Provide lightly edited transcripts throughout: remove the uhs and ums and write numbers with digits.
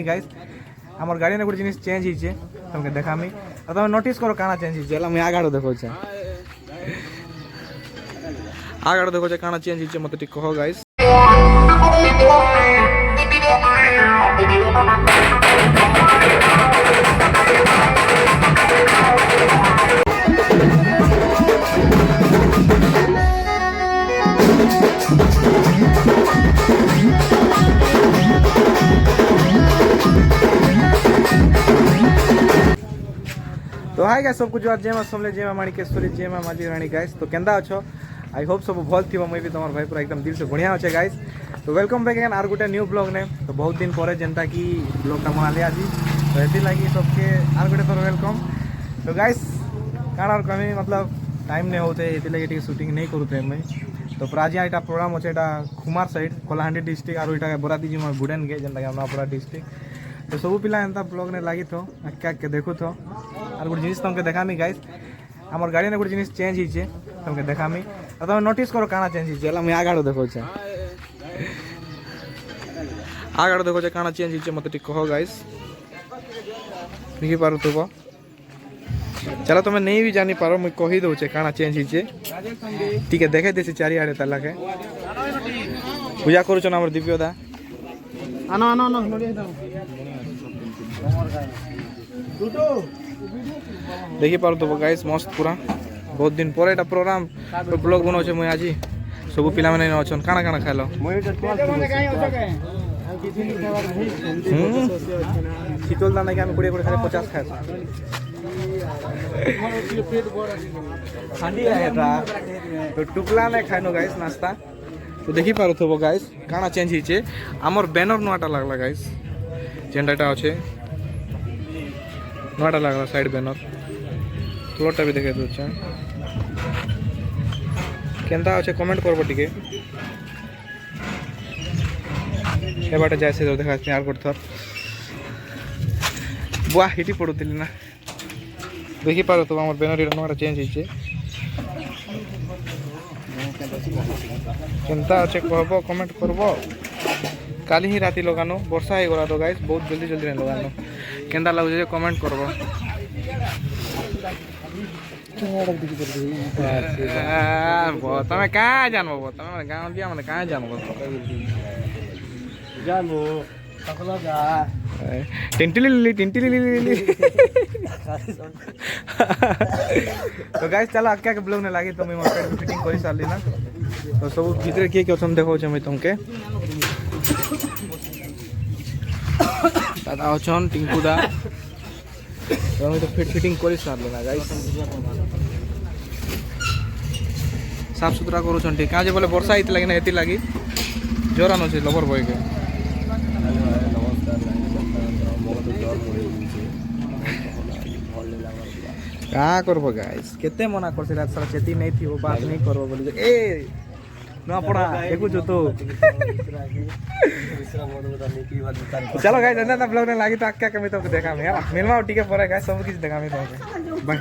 देखामी guys हमर गाड़ी ने गोटे जिनिस चेंज हिचे तुमके देखामी और तुम नोटिस करो काना चेंज हिचे हम आगाड़ देखो छे आगाड़ देखो छे काना चेंज हिचे मते ठीक कहो गाइस। तो हाय गाइस सब कुछ जय मां समले जय मां माणिकेश्वरी जय मां माझी रानी गाइस तो केंदा अच्छो आई होप सब भल थी मुई भी तुम्हार भाई पूरा एकदम दिल से बढ़िया अच्छे गाइस। तो वेलकम बैक अगेन आर गोटे न्यू ब्लॉग ने तो बहुत दिन पर जेनता कि ब्लॉगटा बनाले आज तो ये लगी सबके आर गोटे थोड़ा वेलकम। तो गाइस काण और कमी मतलब टाइम नहीं होते ये लगे शूटिंग नहीं करूते मुई तो आज यहाँ प्रोग्राम अच्छे खुमार साइड कलाहांडी डिस्ट्रिक्ट और यहाँ बराती जी बुड़ेन गे जेनता नवापड़ा डिस्ट्रिक्ट तो सब पिला एंता ब्लॉग ने लगी थो आके देखु थो और गोटे जिनिस तुमके देखामी गाइस हमर गाड़ी ने गोटे जिनिस चेंज हिचे तुमके देखामी और तुम नोटिस करो काना चेंज हिचे हम आगाड़ देखो छे आगाड़ देखो छे काना चेंज हिचे मते ठीक कहो गाइस देखि पारो तो चलो तुम्हें नहीं भी जानी पारो मुझे कही दो काना चेंज हिचे ठीक है देखे देसी चारिआडे ताला के पूजा करूछ ना हमर दिव्य दा आनो आनो आनो देखि पारो तो गाइस मस्त पूरा बहुत दिन पर एटा प्रोग्राम ब्लॉग बनाउ छे मुई आजी सब पिला माने अछन काना काना खाइलो शीतल दाना के हम कुड़े कुड़े खाली 50 खाए ठंडी है तो टुकला ने खाइनो गाइस नाश्ता तो देखि पारो थबो गाइस काना चेंज हिचे हमर बैनर नोटा लागला गाइस जेंडाटा अछि नोटा लागला साइड बैनर फ्लोरटा भी देखे दोछ केनता अछि कमेंट करबो टिके ए बाटे जाय से देखा यार कोड थर बुआ हिटी पडुतिली ना देखि पारो तो हमर बैनर इरा नोटा चेंज हिचे केनता अछि कहबो कमेंट करबो काली ही राती लगानो वर्षा हे गला तो गाइस बहुत जल्दी जल्दी नहीं लगानो केंदा लागो जे कमेंट करबो तमे कहाँ जानबो तमे गाँव दिया माने कहाँ जानबो जानबो सकला जा टिंटिली तो गाइस चलो आके के ब्लॉग ने लागी तो मैं मार्केट फिटिंग करि सारली ना तो सब भीतर के अछन देखो छ मैं तुमके दादा अछन टिंकू दा तो मैं तो फिटिंग करि सारली ना गाइस साफ सुथरा करू छन ठीक काजे बोले वर्षा हित लागी ना हेती लागी जोरा न छै लवर बॉय के का करबो गाइस केते मना करसे सारा चेती नहीं थी वो बात नहीं करबो बोली ए ना पड़ा देखो जो तो चलो गाइस ना ब्लॉग ने लागी तो आके के मैं तो देखा मैं यार मिलवा टिके परे गाइस सब कुछ देखा मैं तो बाय।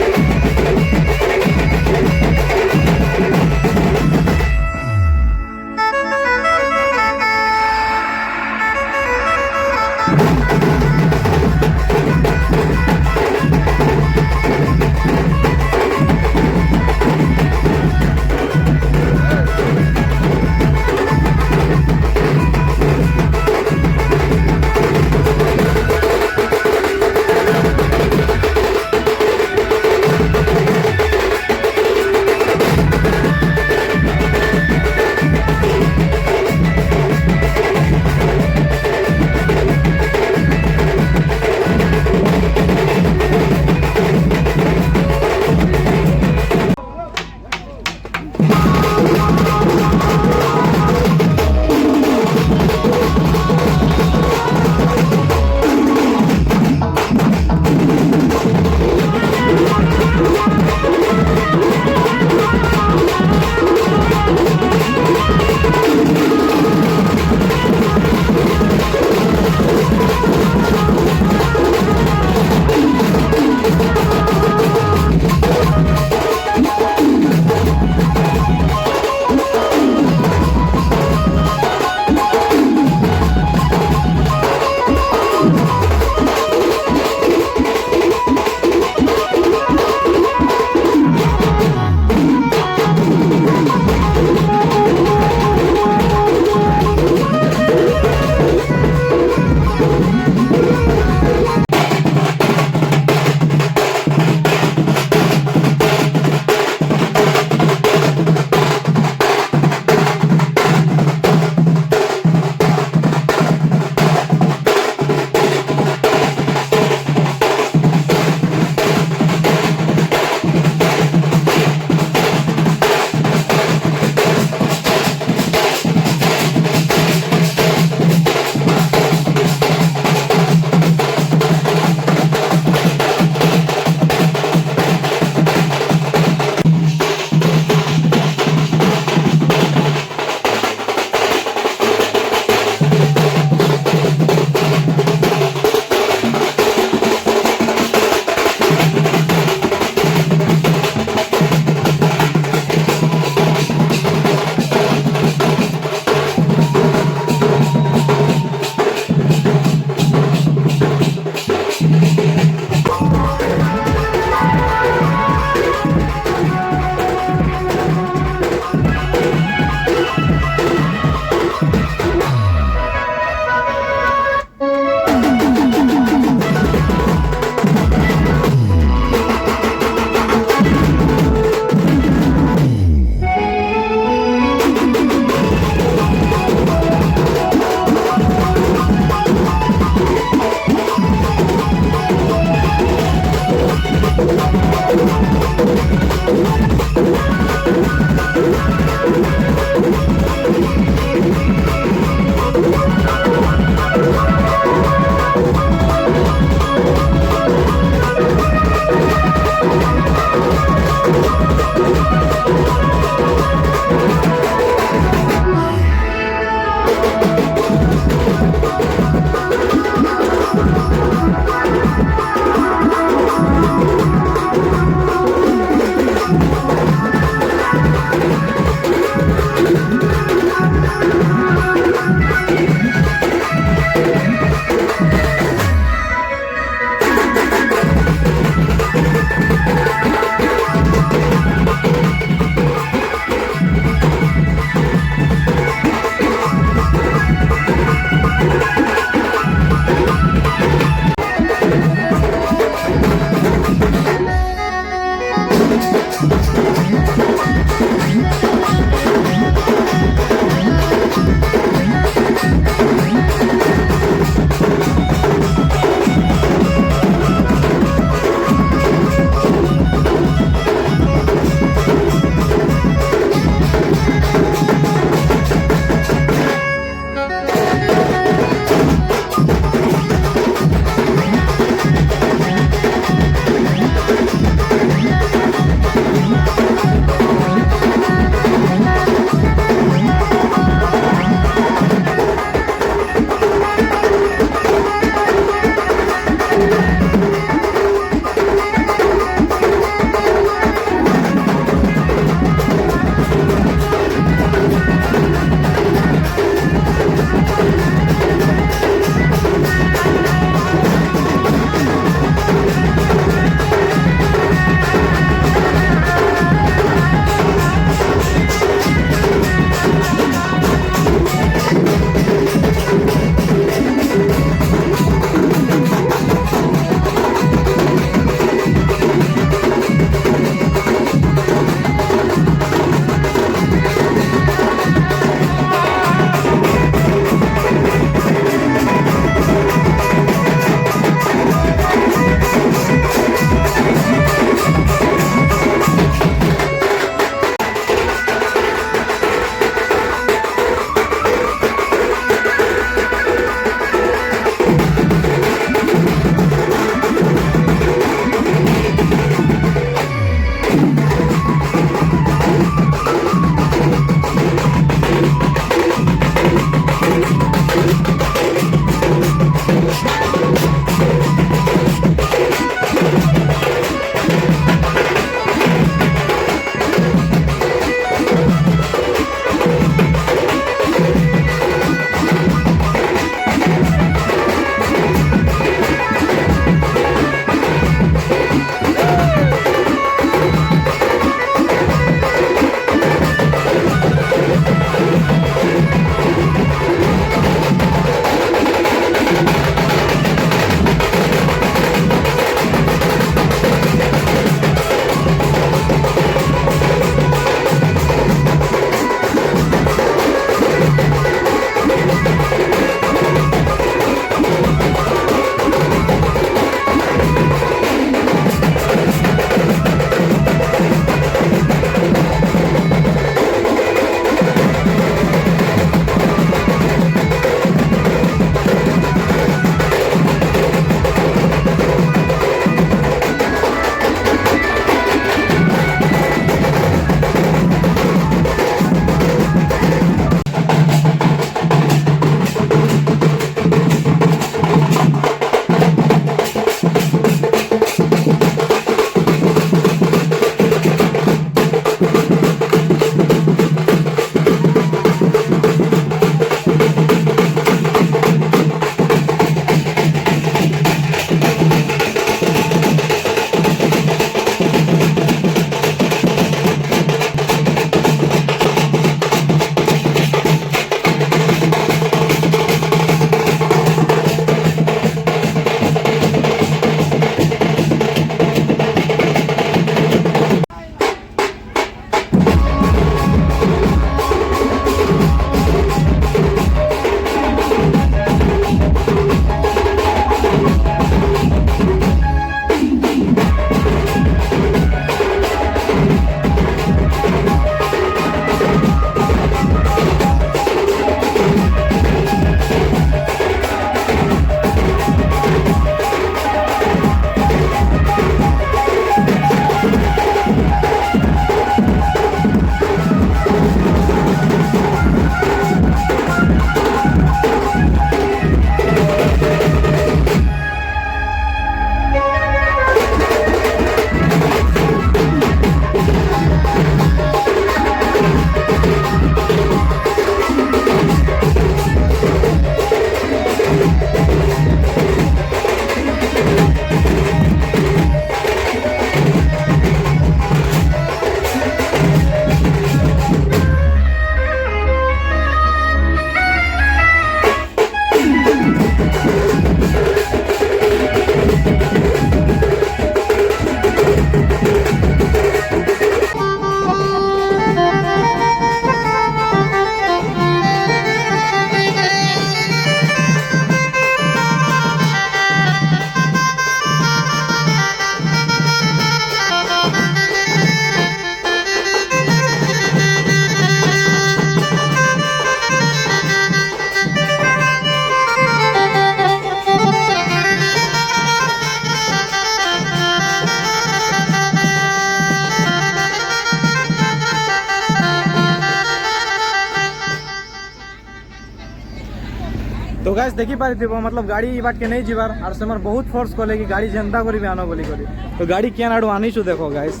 तो गाइस देखि पारि दिबो मतलब गाड़ी ई बाट के नहीं जीवार और से बहुत फोर्स कले कि गाड़ी जनता करी आनो बोली करी तो गाड़ी केन आडू आनी छु देखो गाइस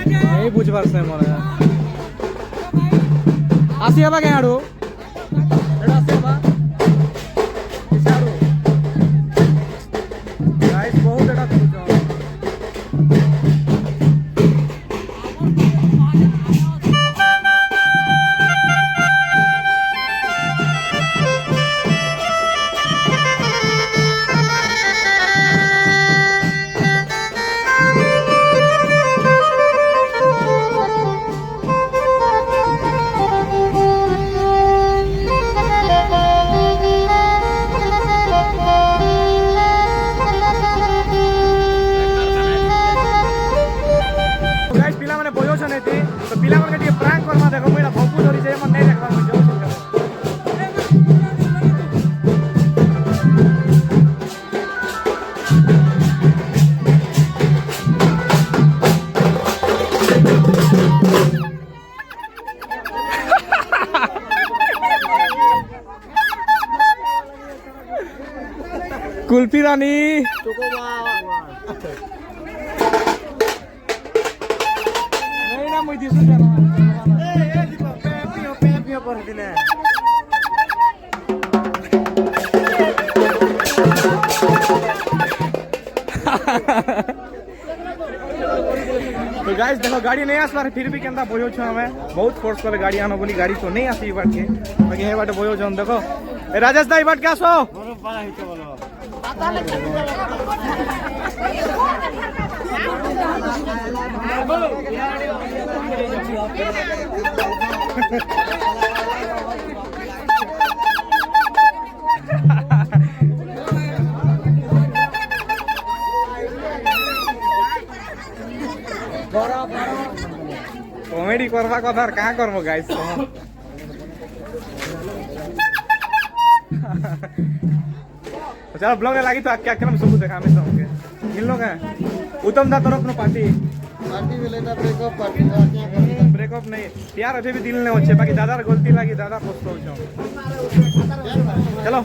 नहीं बुझबार से मोर आसी हबा के आडू एडा आसी हबा इसाडू गाइस बहुत एडा खुजो तो पिला मन के प्रांक करमा देखो मेरा भोपू धरी जे मन नहीं देखबा मैं जो कुल्फी रानी नहीं ना मुझे दिसो जाना ए दीपा पे पर दिने तो गाइस देखो गाड़ी नहीं आसला फिर भी केंदा बोयो छ हमें बहुत फोर्स करे गाड़ी आनो बोली गाड़ी तो नहीं आसी बाट के बाकी हे बाट बोयो जन देखो ए राजेश दाई बाट के आसो मोर बड़ा हित बोलो कॉमेडी करवा कथा कहाँ करबो गाइस चलो ब्लॉग लगी तो क्या क्या सब देखा हमें सबके मिल लो क्या उत्तम दा तरफ नो पार्टी मिलेगा ब्रेकअप नहीं प्यार अभी भी दिल नहीं होचे बाकी दादा गलती लगी दादा पछतो चलो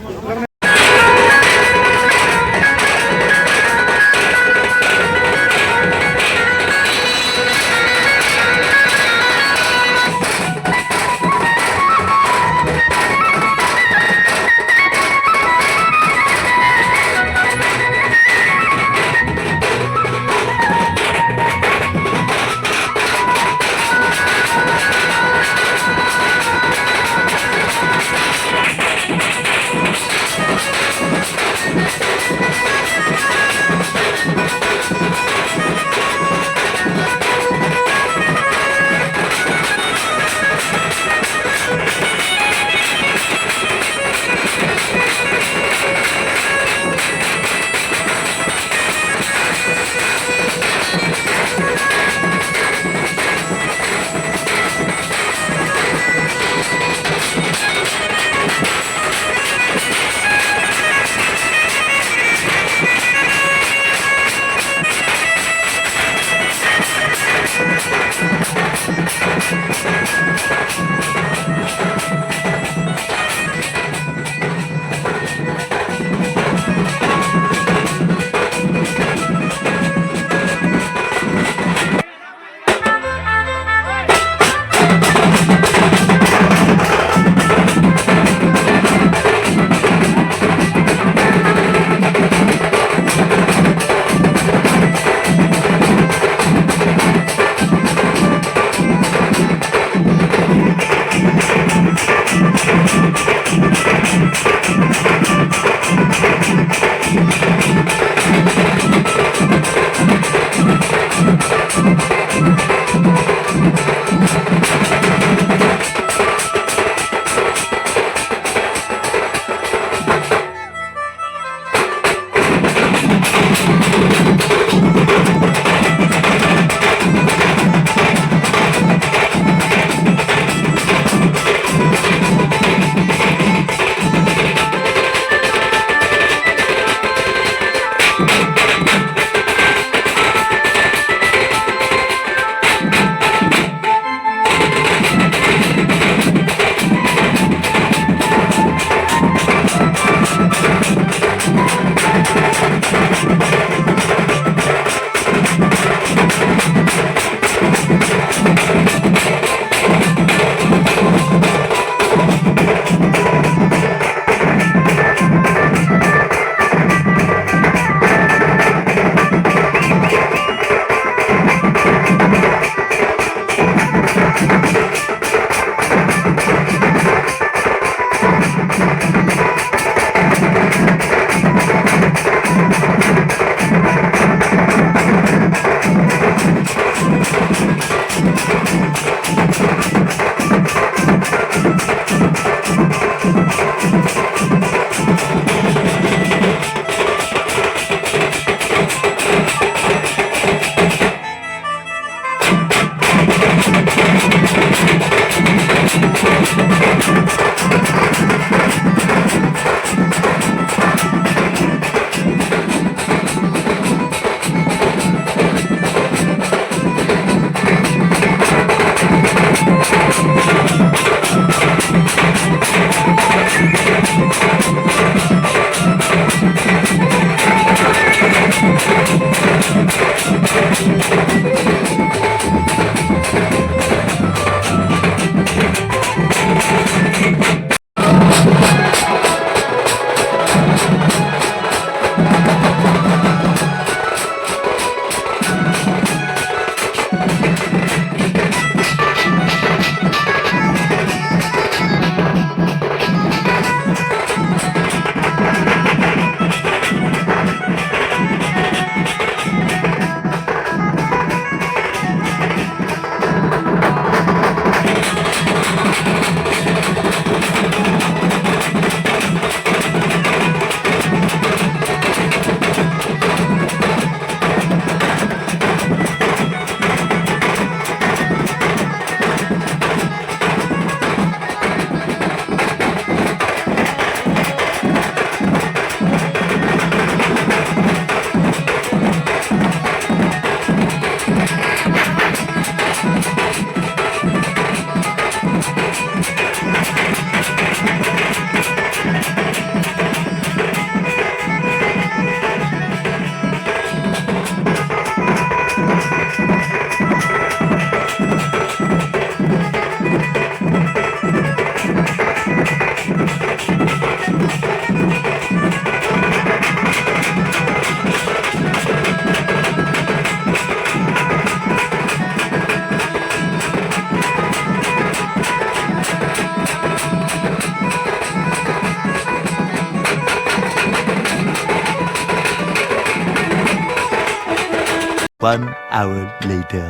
1 hour later.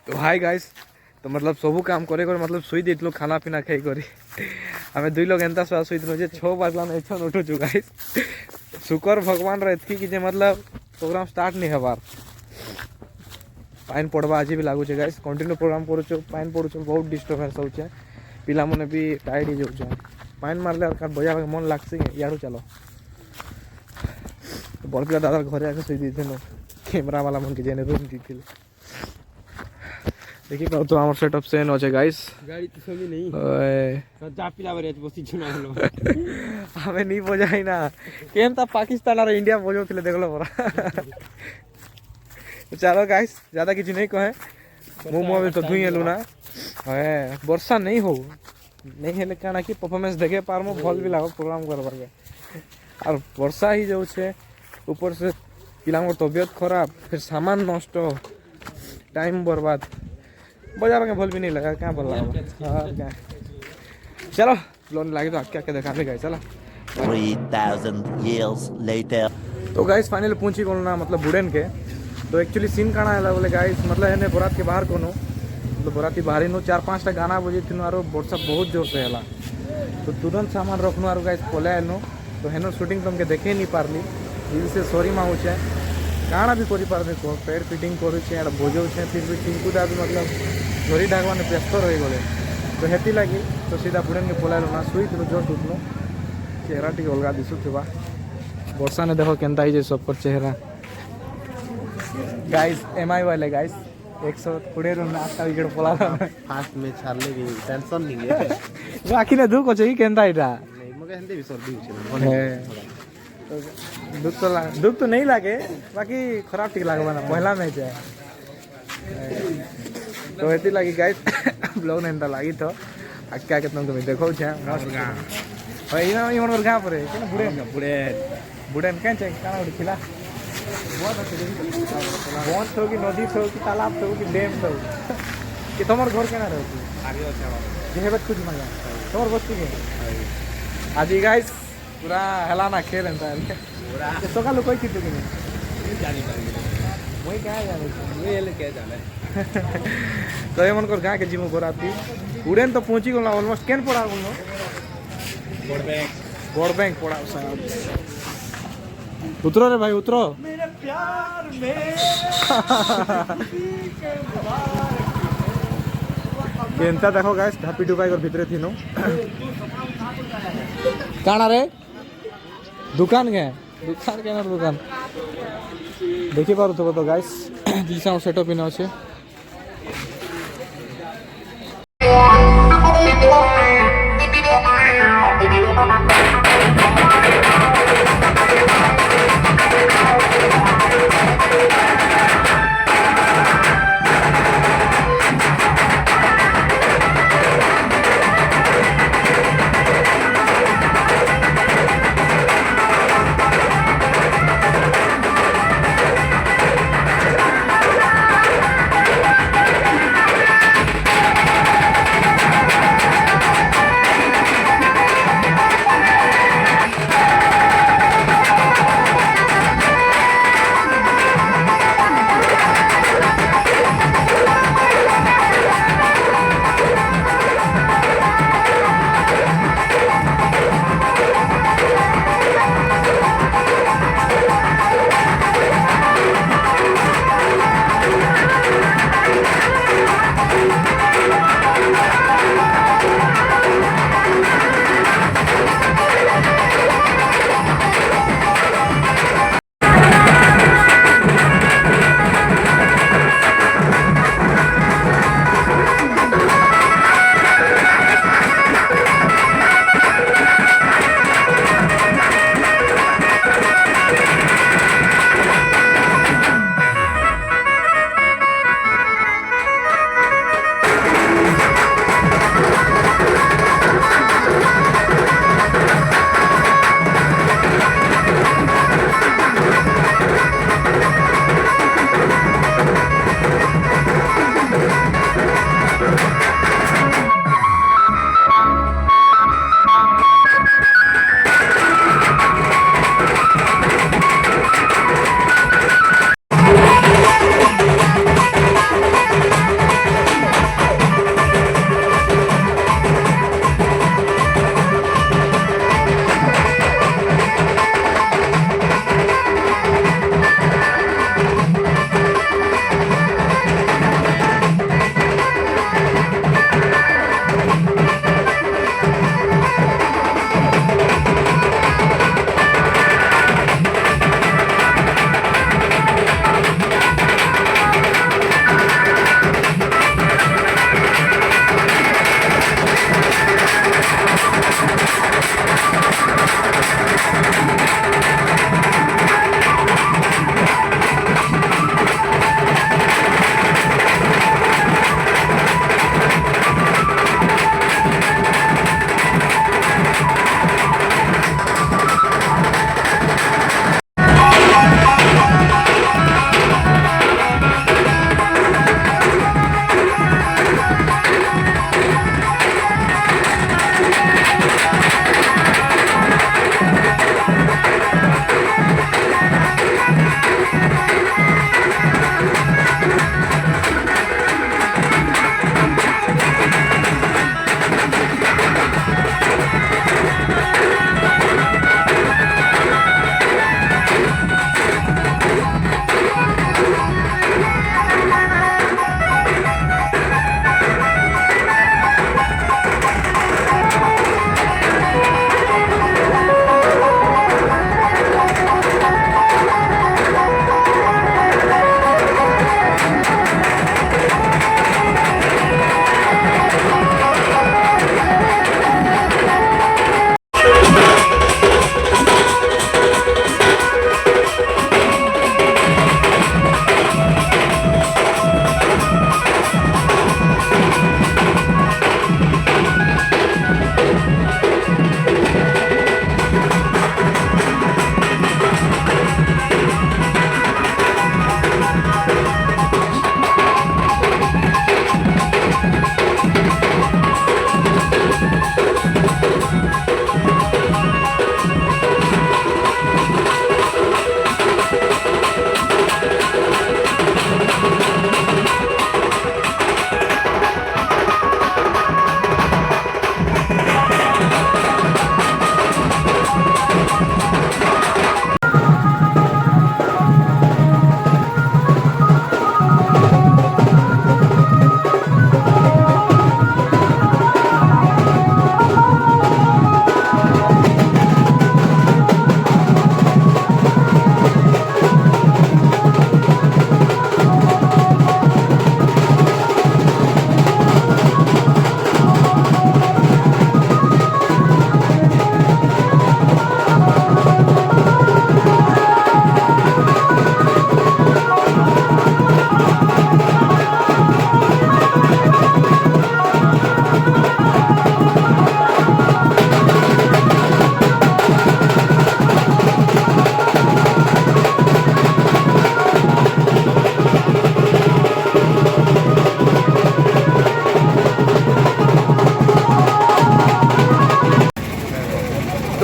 तो हाय गाइस तो मतलब सबू काम करे कर मतलब सुई देतलो खाना पीना खाई करी हमें दुई लोग एंता सुआ सुई दिनो जे 6 बजला में एछन उठो छु गाइस शुक्र भगवान रे एतकी कि जे मतलब प्रोग्राम स्टार्ट नहीं हबार पाइन पड़वा आज भी लागू छे गाइस कंटिन्यू प्रोग्राम करू छु पाइन पड़ू छु बहुत डिस्टर्बेंस हो छे पिला मने भी टाइड ही जाउ छे पाइन मारले और बजा के मन लागसे याडू चलो बड़ पिला दादा घरे आके सुई दिथिनो कैमरा वाला मन के जेने रूम दिथिले देखि पाउ तो हमर सेटअप सेन होचे गाइस गाड़ी तो सभी नहीं ओए जा पिला बरे बसी चुना हलो हमें नहीं बजाई ना केम ता पाकिस्तान और इंडिया बजोथिले देखलो परा तो चलो गाइस ज्यादा किछ नहीं कहे मुंह में तो धुई हेलु ना है वर्षा नहीं हो नहीं हेले काना की परफॉर्मेंस देखे पार मो भल भी लागो प्रोग्राम करबार के और वर्षा ही जाउ छे ऊपर से पिलांग तबियत खराब फिर सामान नष्ट टाइम बर्बाद बजाबा के भल भी नहीं लगा क्या भल लगा हां क्या चलो लोन लागे तो आके देखा ले गाइस चला 3000 years later. तो गाइस फाइनली पहुंची कोन ना मतलब बुडेन के तो एक्चुअली सीन काना है बोले गाइस मतलब एने बरात के बाहर कोनो मतलब बराती बाहर नो 4-5 टा गाना बजे थिनो आरो वर्षा बहुत जोर से हला तो तुरंत सामान रखनो आरो गाइस पोले आनो तो हेनो शूटिंग तुमके देखे नहीं पारली दिल से सॉरी मांगू छे काना भी करी पारबे को पैर फिटिंग करू छे एड बोजो छे फिर भी टिंकू दा भी मतलब झोरी ढाकवा ने व्यस्त रही गले तो हेती लगी तो सीधा बुडेन के पोलाइलो ना सुई तो जोर टूटलो चेहरा टी अलगा दिसु थबा वर्षा ने देखो केनता ही जे सब पर चेहरा गाइस एमआई वाले गाइस 120 रन आता विकेट पोला फास्ट में छाड़ले भी टेंशन नहीं है बाकी ने दुख होचे केनता इटा नहीं मगे हंदे भी सर्दी होचे दुख तो नहीं लागे बाकी खराब ठीक लागबा ना पहला मैच है तो हेती लगी गाइस ब्लॉग ने एंता लागी तो क्या के तुमको देखो छे मस्त भाई ना ई मनर गां परे केना बुडेन केन छे काना उठी खिला बहुत बहुत थो कि नदी थो कि तालाब थो कि डैम थो कि तमर घर केना रहती आगे होचे जे हेबत कुछ मांगा तमर बस्ती के आज गाइस पूरा हला ना खेल एंता पूरा सकाल कोई कितु कि नहीं जानी मुई क्या जाने ये ले क्या जाना है तो ये मन कर गाँ के जिम पर आती उड़ेन तो पहुंची गला ऑलमोस्ट केन पड़ा गलो बोर्ड बैंक पड़ा साहब उतरो रे भाई उतरो मेरे प्यार में केनता देखो गाइस ढापी डुबाई कर भीतरे थी नो काना रे दुकान के ना दुकान देखि पारो तो गाइस जी साउंड सेटअप इन আছে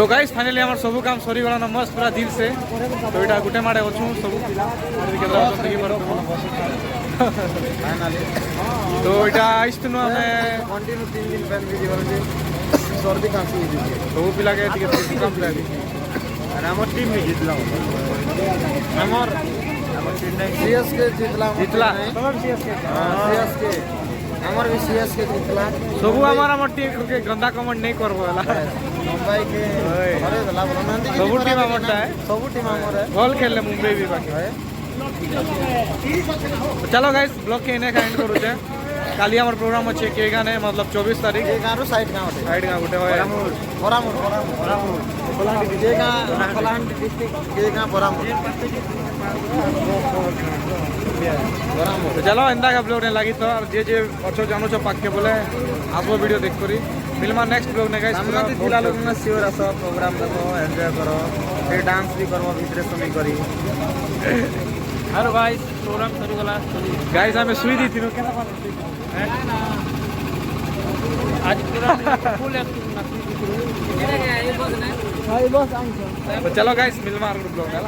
तो गाइस फाइनली हमर सब काम सरी गला न मस्त पूरा दिल से तो एटा गुटे माडे अछु सब और के दाव तक पर फाइनली तो एटा आइस्तनु हमें कंटिन्यू 3 दिन फैन भी जीवन सर्दी खांसी सब पिला के टिके काम पिला दी और हमर टीम में जीतला हमर चेन्नई सीएसके जीतला तब सीएसके सीएसके हमर भी सीएसके जीतला सब हमारा टीम के गंदा कमेंट नहीं करबो वाला मुंबई के अरे दला बनांदी सब टीम हमरटा है सब टीम हमर है गोल खेलले मुंबई भी बाकी है चलो गाइस ब्लॉग के इने का एंड करू छे काली हमर प्रोग्राम अछि के गाने मतलब 24 तारीख ये गारो साइड गाँव है साइड का गुटे होय बरामुर ये गाँव कलाहांडी डिस्ट्रिक्ट ये गाँव बरामुर तो चलो एंदा का ब्लॉग ने लगी तो और जे अच्छो जानो छो पाके बोले आसो वीडियो देख करी मिलमा नेक्स्ट ब्लॉग ने गाइस सामना तो जिला लोग ना सियोर आसो प्रोग्राम देखो एंजॉय करो फिर डांस भी करो भीतर सुनी करी हेलो गाइस प्रोग्राम शुरू गला गाइस हमें सुई दी थी केना आज पूरा फुल एक्टिव ना तो चलो गाइस मिलमा ब्लॉग है